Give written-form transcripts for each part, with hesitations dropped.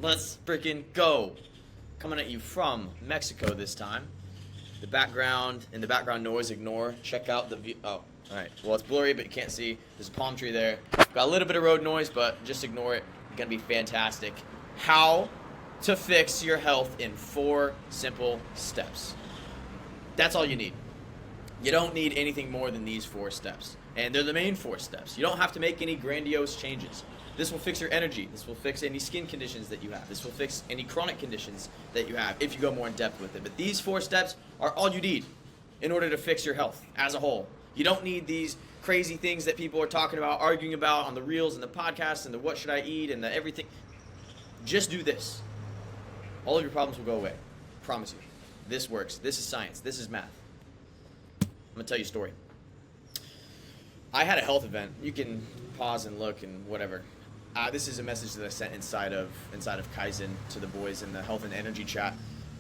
Let's freaking go. Coming at you from Mexico this time. The background noise, ignore. Check out the view. Oh, alright. Well, it's blurry, but you can't see. There's a palm tree there. Got a little bit of road noise, but just ignore it. It's going to be fantastic. How to fix your health in 4 simple steps. That's all you need. You don't need anything more than these 4 steps. And they're the main 4 steps. You don't have to make any grandiose changes. This will fix your energy. This will fix any skin conditions that you have. This will fix any chronic conditions that you have if you go more in depth with it. But these 4 steps are all you need in order to fix your health as a whole. You don't need these crazy things that people are talking about, arguing about on the reels and the podcasts and the what should I eat and the everything. Just do this. All of your problems will go away. Promise you. This works. This is science. This is math. I'm going to tell you a story. I had a health event. You can pause and look and whatever. This is a message that I sent inside of Kaizen to the boys in the health and energy chat.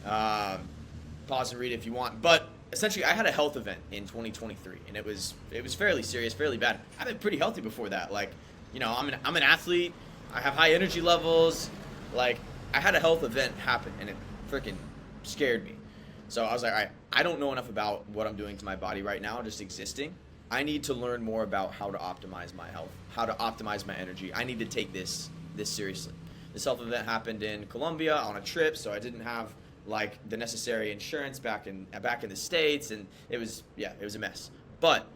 Pause and read it if you want. But essentially, I had a health event in 2023, and it was fairly serious, fairly bad. I've been pretty healthy before that. Like, you know, I'm an athlete. I have high energy levels. Like, I had a health event happen, and it freaking scared me. So I was like, all right, I don't know enough about what I'm doing to my body right now, just existing. I need to learn more about how to optimize my health, how to optimize my energy. I need to take this seriously. This health event happened in Colombia on a trip, so I didn't have like the necessary insurance back in the States, and it was a mess. But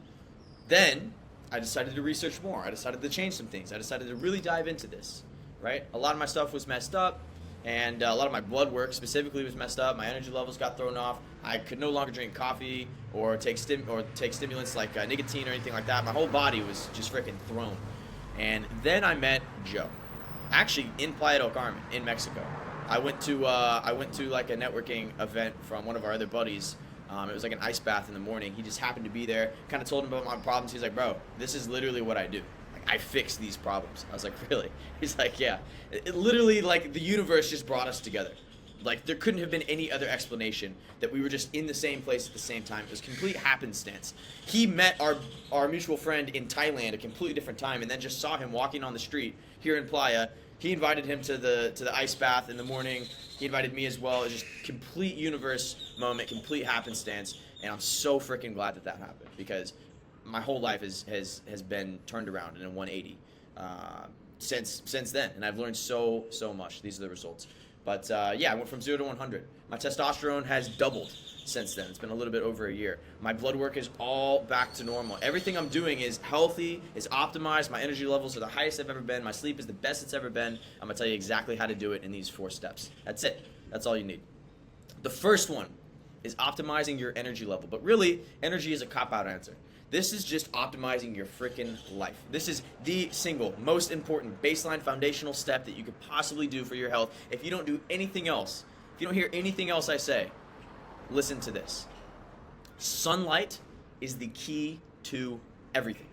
then I decided to research more. I decided to change some things. I decided to really dive into this, right? A lot of my stuff was messed up, and a lot of my blood work specifically was messed up. My energy levels got thrown off. I could no longer drink coffee or take stimulants like nicotine or anything like that. My whole body was just freaking thrown. And then I met Joe, actually in Playa del Carmen in Mexico. I went to like a networking event from one of our other buddies. It was like an ice bath in the morning. He just happened to be there. Kind of told him about my problems. He's like, bro, this is literally what I do. Like, I fix these problems. I was like, really? He's like, yeah. It literally, like, the universe just brought us together. Like, there couldn't have been any other explanation that we were just in the same place at the same time. It was complete happenstance. He met our mutual friend in Thailand at a completely different time, and then just saw him walking on the street here in Playa. He invited him to the ice bath in the morning. He invited me as well. It was just complete universe moment, complete happenstance, and I'm so freaking glad that happened, because my whole life has been turned around in a 180 since then, and I've learned so much. These are the results. But yeah, I went from 0 to 100. My testosterone has doubled since then. It's been a little bit over a year. My blood work is all back to normal. Everything I'm doing is healthy, is optimized. My energy levels are the highest I've ever been. My sleep is the best it's ever been. I'm going to tell you exactly how to do it in these 4 steps. That's it. That's all you need. The first one is optimizing your energy level. But really, energy is a cop-out answer. This is just optimizing your freaking life. This is the single most important baseline foundational step that you could possibly do for your health. If you don't do anything else, if you don't hear anything else I say, listen to this. Sunlight is the key to everything.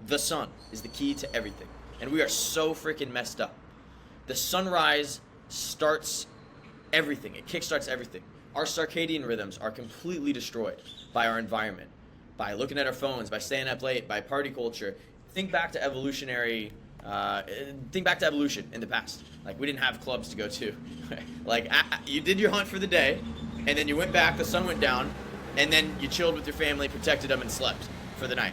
The sun is the key to everything. And we are so freaking messed up. The sunrise starts everything. It kickstarts everything. Our circadian rhythms are completely destroyed by our environment, by looking at our phones, by staying up late, by party culture. Think back to evolution in the past. Like, we didn't have clubs to go to. Like, you did your hunt for the day, and then you went back, the sun went down, and then you chilled with your family, protected them, and slept for the night.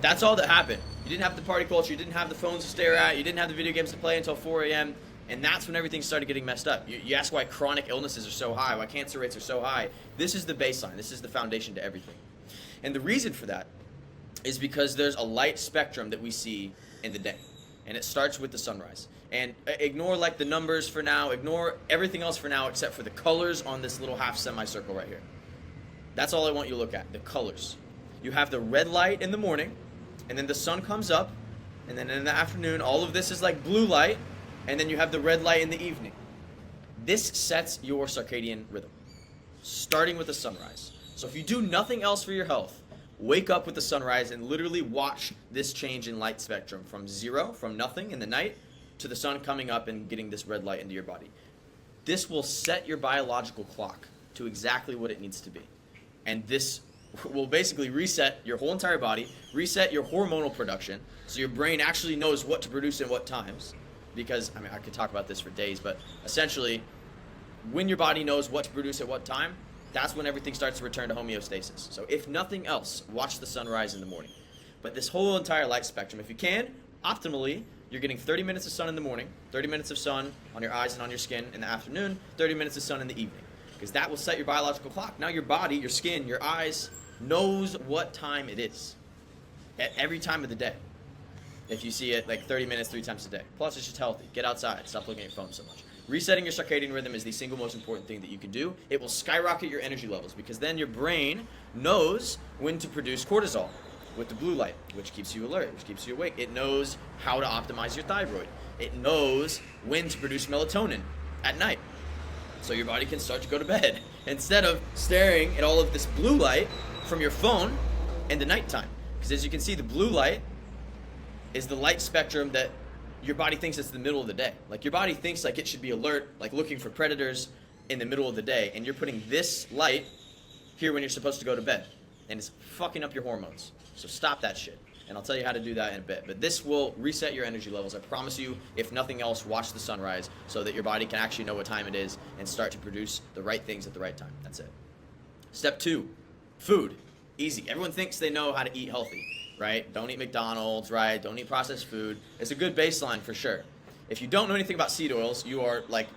That's all that happened. You didn't have the party culture, you didn't have the phones to stare at, you didn't have the video games to play until 4 a.m., and that's when everything started getting messed up. You ask why chronic illnesses are so high, why cancer rates are so high. This is the baseline. This is the foundation to everything. And the reason for that is because there's a light spectrum that we see in the day. And it starts with the sunrise. And ignore like the numbers for now. Ignore everything else for now except for the colors on this little half semicircle right here. That's all I want you to look at, the colors. You have the red light in the morning, and then the sun comes up, and then in the afternoon, all of this is like blue light, and then you have the red light in the evening. This sets your circadian rhythm, starting with the sunrise. So if you do nothing else for your health, wake up with the sunrise and literally watch this change in light spectrum from 0, from nothing in the night, to the sun coming up and getting this red light into your body. This will set your biological clock to exactly what it needs to be. And this will basically reset your whole entire body, reset your hormonal production, so your brain actually knows what to produce in what times. because, I mean, I could talk about this for days, but essentially, when your body knows what to produce at what time, that's when everything starts to return to homeostasis. So if nothing else, watch the sunrise in the morning. But this whole entire light spectrum, if you can, optimally, you're getting 30 minutes of sun in the morning, 30 minutes of sun on your eyes and on your skin in the afternoon, 30 minutes of sun in the evening. Because that will set your biological clock. Now your body, your skin, your eyes knows what time it is at every time of the day. If you see it like 30 minutes 3 times a day. Plus, it's just healthy. Get outside. Stop looking at your phone so much. Resetting your circadian rhythm is the single most important thing that you can do. It will skyrocket your energy levels because then your brain knows when to produce cortisol with the blue light, which keeps you alert, which keeps you awake. It knows how to optimize your thyroid. It knows when to produce melatonin at night, so your body can start to go to bed instead of staring at all of this blue light from your phone in the nighttime. Because as you can see, the blue light is the light spectrum that your body thinks it's the middle of the day. Like your body thinks like it should be alert, like looking for predators in the middle of the day, and you're putting this light here when you're supposed to go to bed, and it's fucking up your hormones. So stop that shit. And I'll tell you how to do that in a bit. But this will reset your energy levels. I promise you, if nothing else, watch the sunrise so that your body can actually know what time it is and start to produce the right things at the right time. That's it. Step 2, food. Easy. Everyone thinks they know how to eat healthy, right? Don't eat McDonald's, right? Don't eat processed food. It's a good baseline for sure. If you don't know anything about seed oils, you are like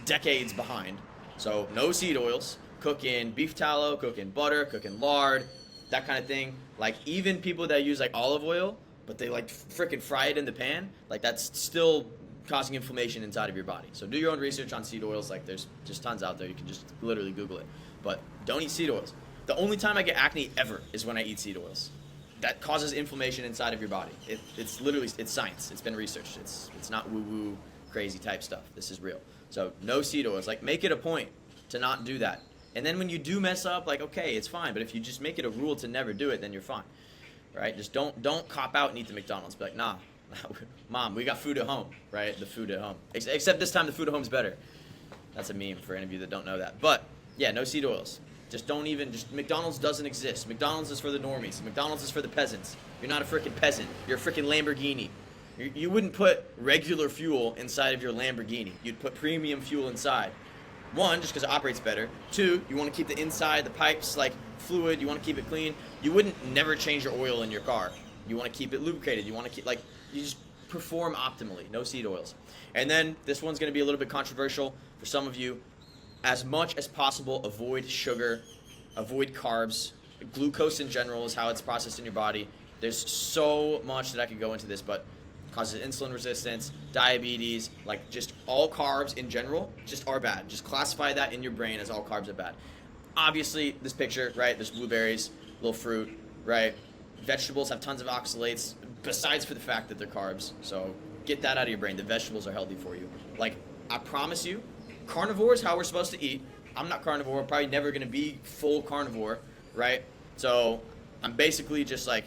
decades behind. So no seed oils. Cook in beef tallow, cook in butter, cook in lard, that kind of thing. Like even people that use like olive oil, but they like freaking fry it in the pan, like that's still causing inflammation inside of your body. So do your own research on seed oils. Like there's just tons out there. You can just literally Google it. But don't eat seed oils. The only time I get acne ever is when I eat seed oils. That causes inflammation inside of your body. It's literally, it's science. It's been researched. It's not woo-woo crazy type stuff. This is real. So no seed oils. Like make it a point to not do that. And then when you do mess up, like, okay, it's fine. But if you just make it a rule to never do it, then you're fine, right? Just don't cop out and eat the McDonald's. Be like, nah, Mom, we got food at home, right? The food at home. Except this time the food at home's better. That's a meme for any of you that don't know that. But, yeah, no seed oils. Just McDonald's doesn't exist. McDonald's is for the normies. McDonald's is for the peasants. You're not a freaking peasant. You're a freaking Lamborghini. You wouldn't put regular fuel inside of your Lamborghini. You'd put premium fuel inside. 1, just because it operates better. 2, you want to keep the inside, the pipes, like fluid. You want to keep it clean. You wouldn't never change your oil in your car. You want to keep it lubricated. You want to keep, like, you just perform optimally. No seed oils. And then this one's going to be a little bit controversial for some of you. As much as possible, avoid sugar, avoid carbs. Glucose in general is how it's processed in your body. There's so much that I could go into this, but causes insulin resistance, diabetes, like just all carbs in general just are bad. Just classify that in your brain as all carbs are bad. Obviously, this picture, right, there's blueberries, little fruit, right? Vegetables have tons of oxalates, besides for the fact that they're carbs. So get that out of your brain. The vegetables are healthy for you. Like, I promise you, carnivore is how we're supposed to eat. I'm not carnivore. I'm probably never going to be full carnivore, right? So I'm basically just like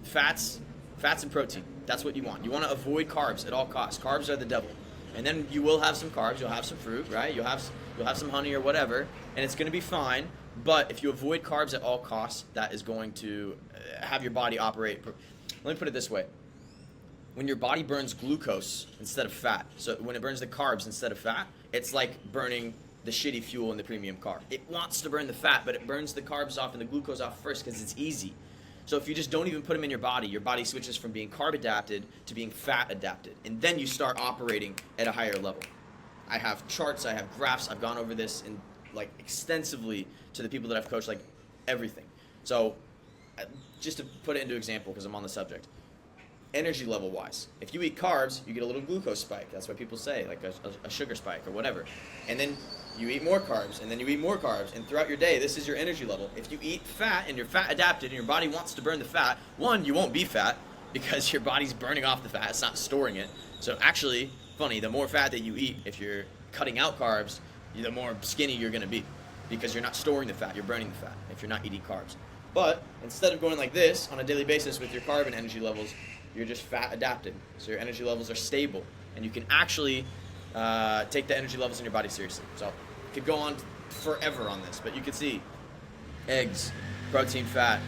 fats and protein. That's what you want. You want to avoid carbs at all costs. Carbs are the devil. And then you will have some carbs. You'll have some fruit, right? You'll have some honey or whatever, and it's going to be fine. But if you avoid carbs at all costs, that is going to have your body operate. Let me put it this way. When your body burns glucose instead of fat, so when it burns the carbs instead of fat, it's like burning the shitty fuel in the premium car. It wants to burn the fat, but it burns the carbs off and the glucose off first because it's easy. So if you just don't even put them in your body switches from being carb adapted to being fat adapted. And then you start operating at a higher level. I have charts, I have graphs, I've gone over this in like extensively to the people that I've coached, like everything. So just to put it into example, because I'm on the subject. Energy level wise, if you eat carbs, you get a little glucose spike. That's what people say, like a sugar spike or whatever. And then you eat more carbs, and then you eat more carbs, and throughout your day, this is your energy level. If you eat fat and you're fat adapted and your body wants to burn the fat, 1, you won't be fat because your body's burning off the fat, it's not storing it. So actually, funny, the more fat that you eat, if you're cutting out carbs, the more skinny you're gonna be because you're not storing the fat, you're burning the fat if you're not eating carbs. But instead of going like this on a daily basis with your carb and energy levels, you're just fat adapted. So your energy levels are stable, and you can actually take the energy levels in your body seriously. So could go on forever on this, but you can see eggs, protein, fat,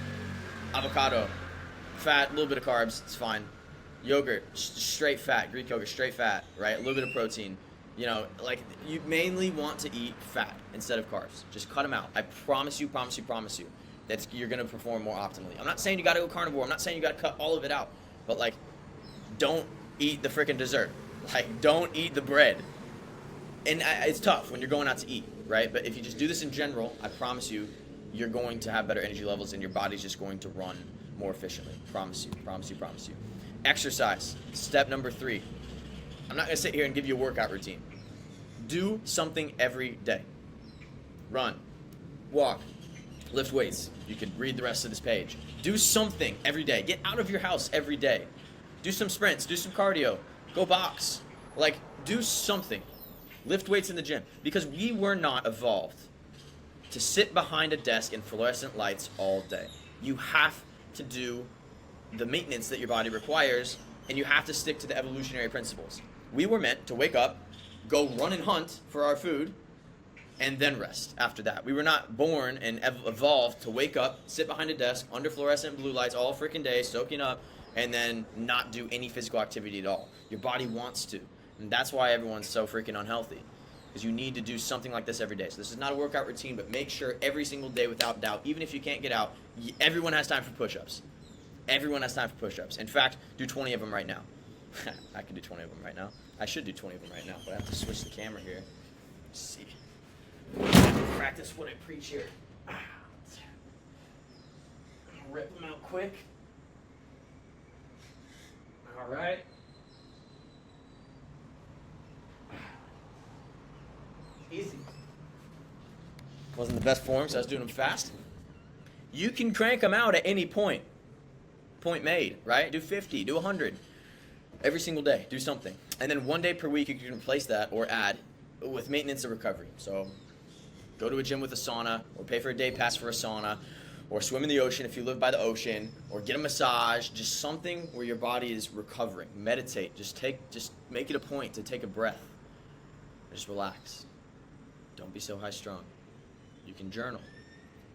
avocado, fat, a little bit of carbs, it's fine. Yogurt, straight fat. Greek yogurt, straight fat, right? A little bit of protein. You know, like, you mainly want to eat fat instead of carbs. Just cut them out. I promise you, that you're going to perform more optimally. I'm not saying you got to go carnivore. I'm not saying you got to cut all of it out. But, like, don't eat the freaking dessert. Like, don't eat the bread. And it's tough when you're going out to eat, right? But if you just do this in general, I promise you, you're going to have better energy levels and your body's just going to run more efficiently. Promise you. Exercise, step number 3. I'm not going to sit here and give you a workout routine. Do something every day. Run, walk, lift weights. You can read the rest of this page. Do something every day. Get out of your house every day. Do some sprints, do some cardio, go box. Like, do something. Lift weights in the gym. Because we were not evolved to sit behind a desk in fluorescent lights all day. You have to do the maintenance that your body requires, and you have to stick to the evolutionary principles. We were meant to wake up, go run and hunt for our food, and then rest after that. We were not born and evolved to wake up, sit behind a desk, under fluorescent blue lights all freaking day, soaking up, and then not do any physical activity at all. Your body wants to. And that's why everyone's so freaking unhealthy. Because you need to do something like this every day. So this is not a workout routine, but make sure every single day, without doubt, even if you can't get out, everyone has time for push-ups. Everyone has time for push-ups. In fact, do 20 of them right now. I can do 20 of them right now. I should do 20 of them right now, but I have to switch the camera here. Let's see. Practice what I preach here. I'm gonna rip them out quick. All right. Easy. Wasn't the best form, so I was doing them fast. You can crank them out at any point. Point made, right? Do 50, do 100. Every single day, do something. And then one day per week, you can replace that or add with maintenance and recovery. So go to a gym with a sauna, or pay for a day pass for a sauna, or swim in the ocean if you live by the ocean, or get a massage, just something where your body is recovering. Meditate, just make it a point to take a breath. Just relax. Don't be so high strung. You can journal.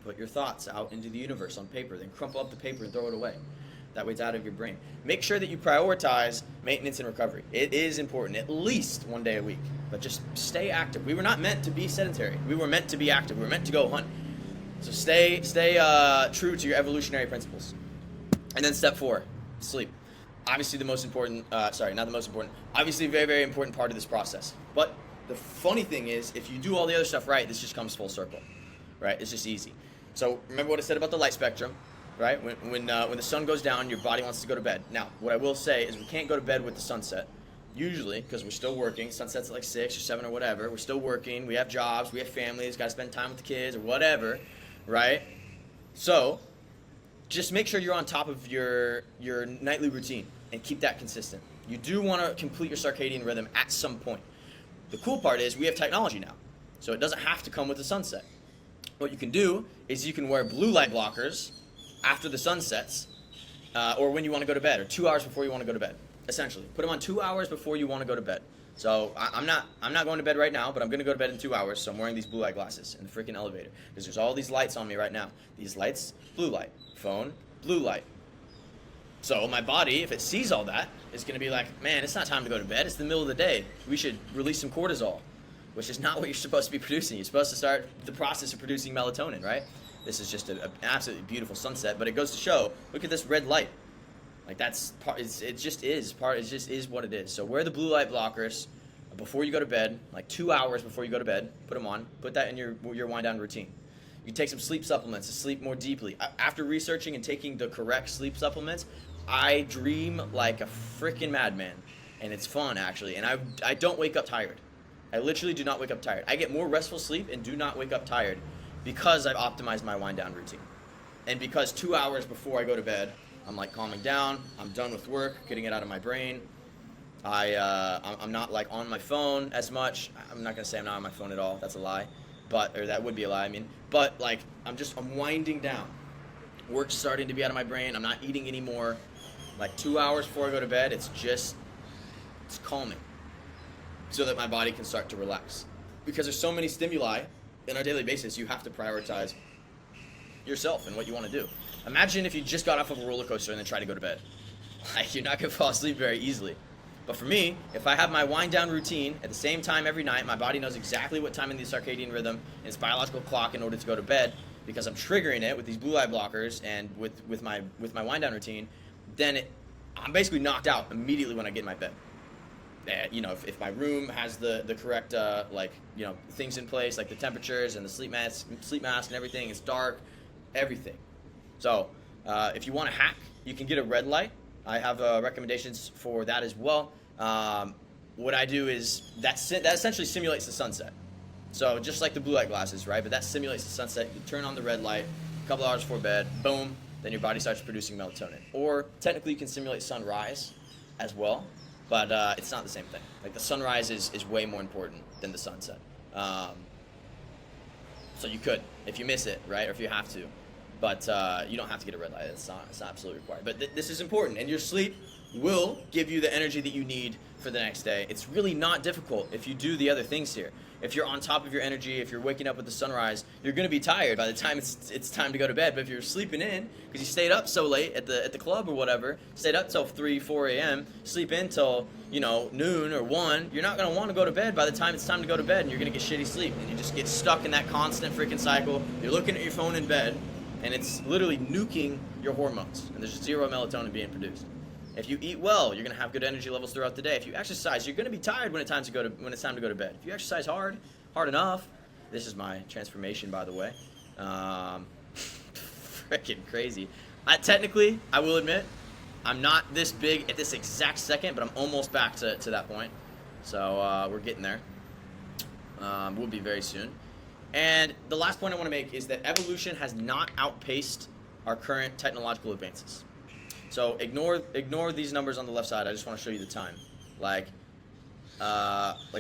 Put your thoughts out into the universe on paper, then crumple up the paper and throw it away. That way it's out of your brain. Make sure that you prioritize maintenance and recovery. It is important, at least one day a week. But just stay active. We were not meant to be sedentary. We were meant to be active. We were meant to go hunt. So stay true to your evolutionary principles. And then step 4, sleep. Obviously the most important, not the most important, obviously a very, very important part of this process. But the funny thing is, if you do all the other stuff right, this just comes full circle, right? It's just easy. So remember what I said about the light spectrum, right? When the sun goes down, your body wants to go to bed. Now, what I will say is we can't go to bed with the sunset, usually, because we're still working. Sunset's at like 6 or 7 or whatever. We're still working. We have jobs. We have families. Got to spend time with the kids or whatever, right? So just make sure you're on top of your nightly routine and keep that consistent. You do want to complete your circadian rhythm at some point. The cool part is we have technology now, so it doesn't have to come with the sunset. What you can do is you can wear blue light blockers after the sun sets, or when you want to go to bed, or 2 hours before you want to go to bed. Essentially, put them on 2 hours before you want to go to bed. So I'm not going to bed right now, but I'm going to go to bed in 2 hours. So I'm wearing these blue light glasses in the freaking elevator because there's all these lights on me right now. These lights, blue light, phone, blue light. So my body, if it sees all that, is going to be like, man, it's not time to go to bed. It's the middle of the day. We should release some cortisol, which is not what you're supposed to be producing. You're supposed to start the process of producing melatonin, right? This is just an absolutely beautiful sunset, but it goes to show, look at this red light. Like that's part, it just is what it is. So wear the blue light blockers before you go to bed, like 2 hours before you go to bed, put them on, put that in your wind down routine. You can take some sleep supplements to sleep more deeply. After researching and taking the correct sleep supplements, I dream like a freaking madman, and it's fun actually, and I don't wake up tired. I literally do not wake up tired. I get more restful sleep and do not wake up tired because I've optimized my wind down routine. And because 2 hours before I go to bed, I'm like calming down, I'm done with work, getting it out of my brain. I'm not like on my phone as much. I'm not gonna say I'm not on my phone at all, that's a lie. Or that would be a lie, I mean. But like, I'm winding down. Work's starting to be out of my brain, I'm not eating anymore. Like 2 hours before I go to bed, it's calming. So that my body can start to relax. Because there's so many stimuli in our daily basis, you have to prioritize yourself and what you want to do. Imagine if you just got off of a roller coaster and then tried to go to bed. Like, you're not gonna fall asleep very easily. But for me, if I have my wind down routine at the same time every night, my body knows exactly what time in the circadian rhythm and its biological clock in order to go to bed, because I'm triggering it with these blue light blockers and with my wind down routine, then I'm basically knocked out immediately when I get in my bed. You know, if my room has the correct things in place, like the temperatures and the sleep mask and everything, it's dark, everything. So if you want to hack, you can get a red light. I have recommendations for that as well. What I do is that essentially simulates the sunset. So just like the blue light glasses, right? But that simulates the sunset. You turn on the red light a couple hours before bed, boom, then your body starts producing melatonin. Or technically you can simulate sunrise as well, but it's not the same thing. Like the sunrise is way more important than the sunset. So you could, if you miss it, right? Or if you have to. But you don't have to get a red light. It's not absolutely required. But this is important. And your sleep will give you the energy that you need for the next day. It's really not difficult if you do the other things here. If you're on top of your energy, if you're waking up with the sunrise, you're going to be tired by the time it's time to go to bed. But if you're sleeping in, because you stayed up so late at the club or whatever, stayed up till 3, 4 a.m., sleep in till, noon or 1, you're not going to want to go to bed by the time it's time to go to bed, and you're going to get shitty sleep. And you just get stuck in that constant freaking cycle. You're looking at your phone in bed, and it's literally nuking your hormones, and there's zero melatonin being produced. If you eat well, you're going to have good energy levels throughout the day. If you exercise, you're going to be tired when it's time to go to bed. If you exercise hard enough, this is my transformation, by the way. Freaking crazy. Technically, I will admit, I'm not this big at this exact second, but I'm almost back to that point. So we're getting there. We'll be very soon. And the last point I want to make is that evolution has not outpaced our current technological advances. So ignore these numbers on the left side. I just want to show you the time. Like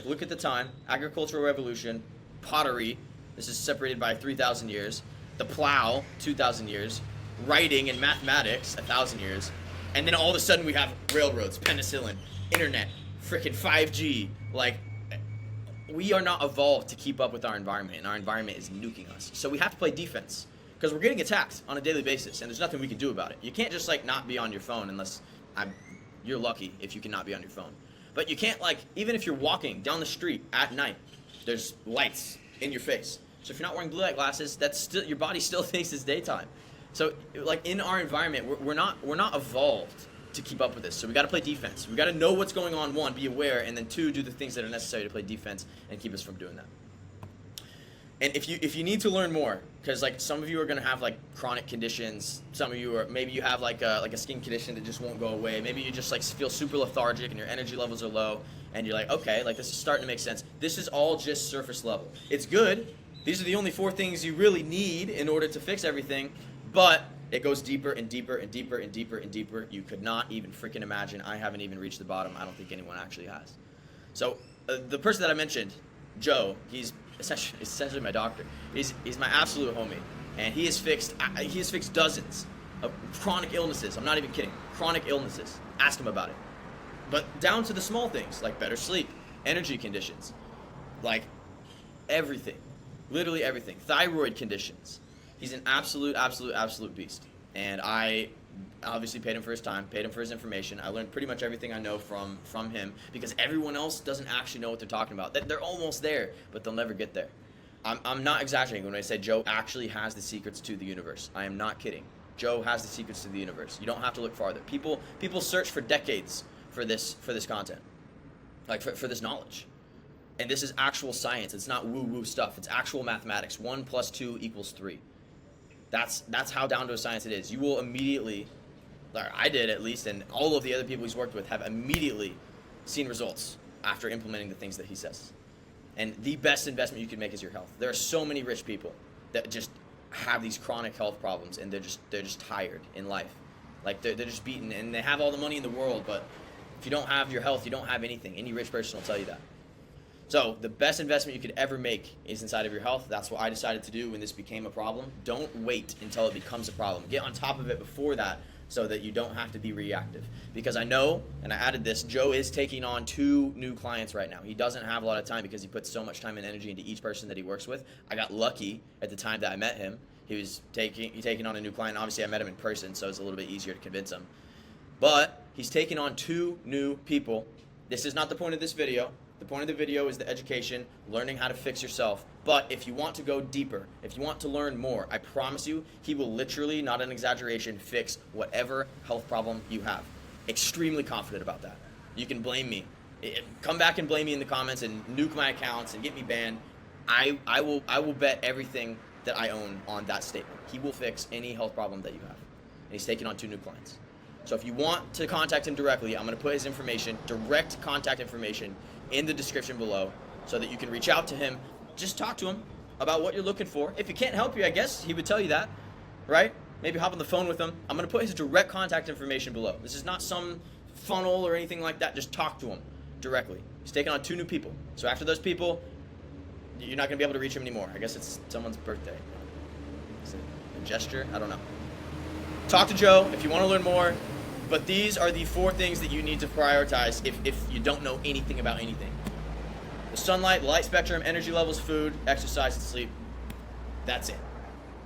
look at the time. Agricultural revolution, pottery. This is separated by 3,000 years. The plow, 2,000 years. Writing and mathematics, 1,000 years. And then all of a sudden we have railroads, penicillin, internet, freaking 5G. Like, we are not evolved to keep up with our environment, and our environment is nuking us. So we have to play defense, because we're getting attacked on a daily basis, and there's nothing we can do about it. You can't just not be on your phone unless you're lucky if you can not be on your phone. But you can't even if you're walking down the street at night, there's lights in your face. So if you're not wearing blue light glasses, that's still, your body still thinks it's daytime. So in our environment, we're not evolved to keep up with this. So we got to play defense. We got to know what's going on, 1, be aware, and then 2, do the things that are necessary to play defense and keep us from doing that. And if you need to learn more, because some of you are going to have chronic conditions, some of you maybe you have a skin condition that just won't go away. Maybe you just feel super lethargic and your energy levels are low, and you're okay, this is starting to make sense. This is all just surface level. It's good. These are the only 4 things you really need in order to fix everything, but it goes deeper and deeper and deeper and deeper and deeper. You could not even freaking imagine. I haven't even reached the bottom. I don't think anyone actually has. So the person that I mentioned, Joe, he's essentially my doctor. He's my absolute homie, and he has fixed dozens of chronic illnesses. I'm not even kidding. Chronic illnesses. Ask him about it. But down to the small things, like better sleep, energy conditions, everything. Literally everything. Thyroid conditions. He's an absolute beast. And I obviously paid him for his time, paid him for his information. I learned pretty much everything I know from him, because everyone else doesn't actually know what they're talking about. They're almost there, but they'll never get there. I'm not exaggerating when I say Joe actually has the secrets to the universe. I am not kidding. Joe has the secrets to the universe. You don't have to look farther. People search for decades for this content, for this knowledge. And this is actual science. It's not woo-woo stuff. It's actual mathematics. 1 + 2 = 3. That's how down to a science it is. You will immediately, or I did at least, and all of the other people he's worked with have immediately seen results after implementing the things that he says. And the best investment you can make is your health. There are so many rich people that just have these chronic health problems, and they're just tired in life. They're just beaten, and they have all the money in the world, but if you don't have your health, you don't have anything. Any rich person will tell you that. So the best investment you could ever make is inside of your health. That's what I decided to do when this became a problem. Don't wait until it becomes a problem. Get on top of it before that, so that you don't have to be reactive. Because I know, and I added this, Joe is taking on 2 new clients right now. He doesn't have a lot of time because he puts so much time and energy into each person that he works with. I got lucky at the time that I met him. He was taking on a new client. Obviously, I met him in person, so it's a little bit easier to convince him. But He's taken on 2 new people. This is not the point of this video. The point of the video is the education, learning how to fix yourself. But if you want to go deeper, if you want to learn more, I promise you, he will literally, not an exaggeration, fix whatever health problem you have. Extremely confident about that. You can blame me. Come back and blame me in the comments and nuke my accounts and get me banned. I will bet everything that I own on that statement. He will fix any health problem that you have. And he's taking on 2 new clients. So if you want to contact him directly, I'm going to put his information, direct contact information, in the description below so that you can reach out to him. Just talk to him about what you're looking for. If he can't help you, I guess he would tell you that, right? Maybe hop on the phone with him. I'm going to put his direct contact information below. This is not some funnel or anything like that. Just talk to him directly. He's taking on 2 new people. So after those people, you're not going to be able to reach him anymore. I guess it's someone's birthday. Is it a gesture? I don't know. Talk to Joe if you want to learn more. But these are the 4 things that you need to prioritize if you don't know anything about anything. The sunlight, the light spectrum, energy levels, food, exercise, and sleep. That's it.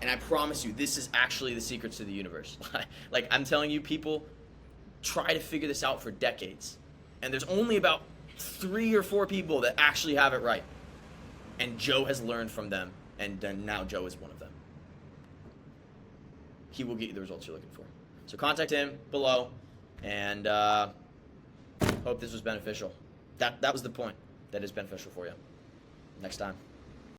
And I promise you, this is actually the secrets to the universe. Like, I'm telling you, people try to figure this out for decades. And there's only about 3 or 4 people that actually have it right. And Joe has learned from them, and now Joe is one of them. He will get you the results you're looking for. So contact him below, and hope this was beneficial. That was the point. That is beneficial for you. Next time.